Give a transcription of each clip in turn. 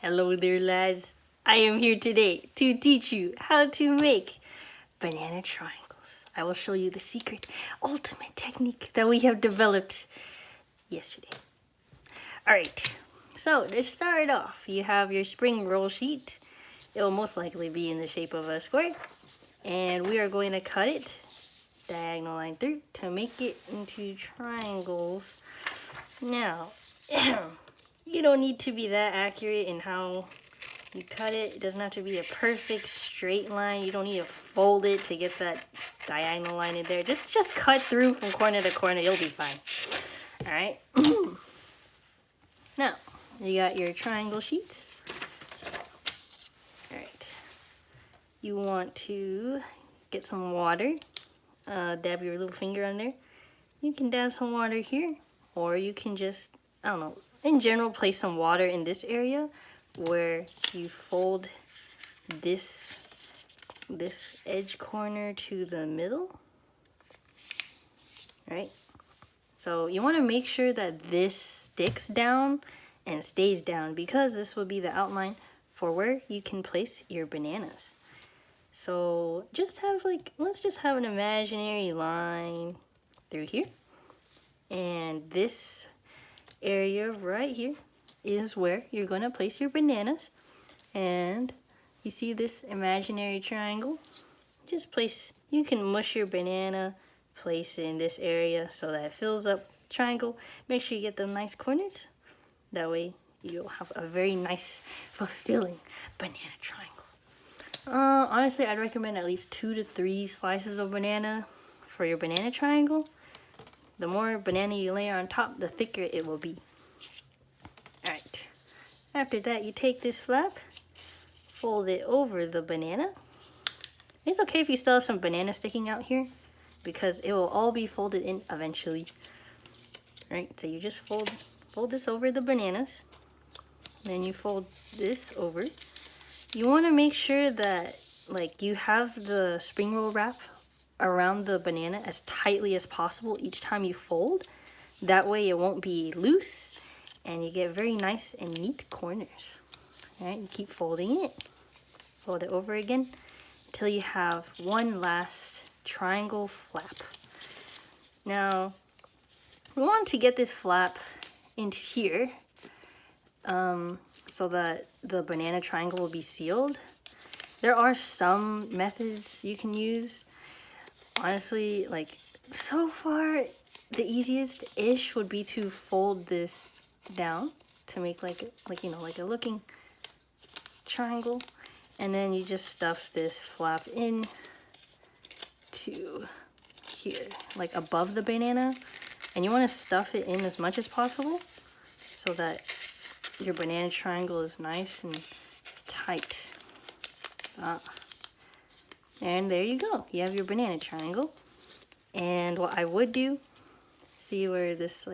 Hello there, lads. I am here today to teach you how to make banana triangles. I will show you the secret, ultimate technique that we have developed yesterday. Alright, so to start off, you have your spring roll sheet. It will most likely be in the shape of a square. And we are going to cut it diagonal line through to make it into triangles. Now, you don't need to be that accurate in how you cut it. It doesn't have to be a perfect straight line. You don't need to fold it to get that diagonal line in there. Just cut through from corner to corner. You'll be fine. Alright. Now, you got your triangle sheets. Alright. You want to get some water. Dab your little finger on there. You can dab some water here. Or you can just, I don't know, in general, place some water in this area where you fold this edge corner to the middle. Right? So you want to make sure that this sticks down and stays down, because this will be the outline for where you can place your bananas. So just have let's just have an imaginary line through here. And this area right here is where you're going to place your bananas. And you see this imaginary triangle? Just place, you can mush your banana, place it in this area so that it fills up the triangle. Make sure you get them nice corners. That way you'll have a very nice, fulfilling banana triangle. Honestly, I'd recommend at least 2 to 3 slices of banana for your banana triangle. The more banana you layer on top, the thicker it will be. Alright. After that, you take this flap, fold it over the banana. It's okay if you still have some banana sticking out here, because it will all be folded in eventually. Alright, so you just fold this over the bananas. Then you fold this over. You want to make sure that you have the spring roll wrap around the banana as tightly as possible each time you fold. That way it won't be loose and you get very nice and neat corners. Alright, you keep folding it. Fold it over again until you have one last triangle flap. Now, we want to get this flap into here so that the banana triangle will be sealed. There are some methods you can use. Honestly, so far, the easiest-ish would be to fold this down to make like a looking triangle. And then you just stuff this flap in to here, like above the banana. And you want to stuff it in as much as possible so that your banana triangle is nice and tight. And there you go. You have your banana triangle. And what I would do, see where this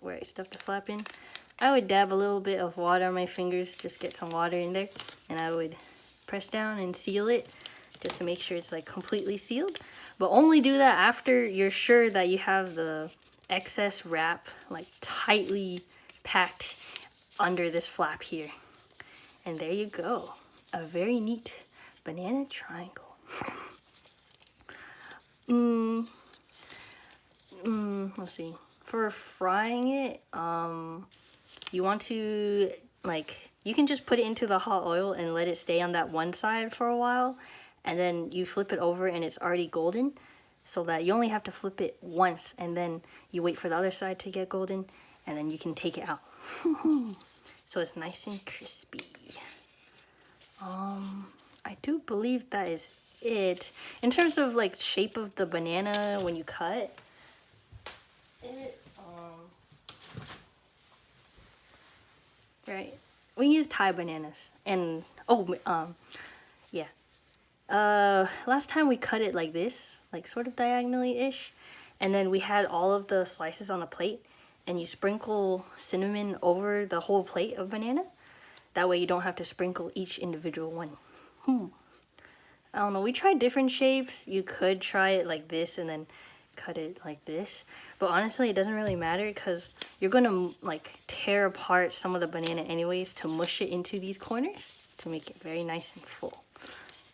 where I stuffed the flap in, I would dab a little bit of water on my fingers, just get some water in there, and I would press down and seal it just to make sure it's completely sealed. But only do that after you're sure that you have the excess wrap tightly packed under this flap here. And there you go. A very neat banana triangle. Let's see. For frying it, you want to you can just put it into the hot oil and let it stay on that one side for a while, and then you flip it over and it's already golden, so that you only have to flip it once, and then you wait for the other side to get golden, and then you can take it out. So it's nice and crispy. I do believe that is it. In terms of shape of the banana when you cut it, right, we use Thai bananas. And yeah, last time we cut it like this, sort of diagonally-ish, and then we had all of the slices on a plate, and you sprinkle cinnamon over the whole plate of banana. That way you don't have to sprinkle each individual one. I don't know, we tried different shapes. You could try it like this and then cut it like this. But honestly, it doesn't really matter because you're gonna like tear apart some of the banana anyways to mush it into these corners to make it very nice and full.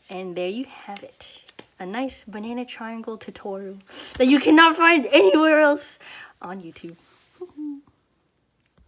And there you have it. A nice banana triangle tutorial that you cannot find anywhere else on YouTube.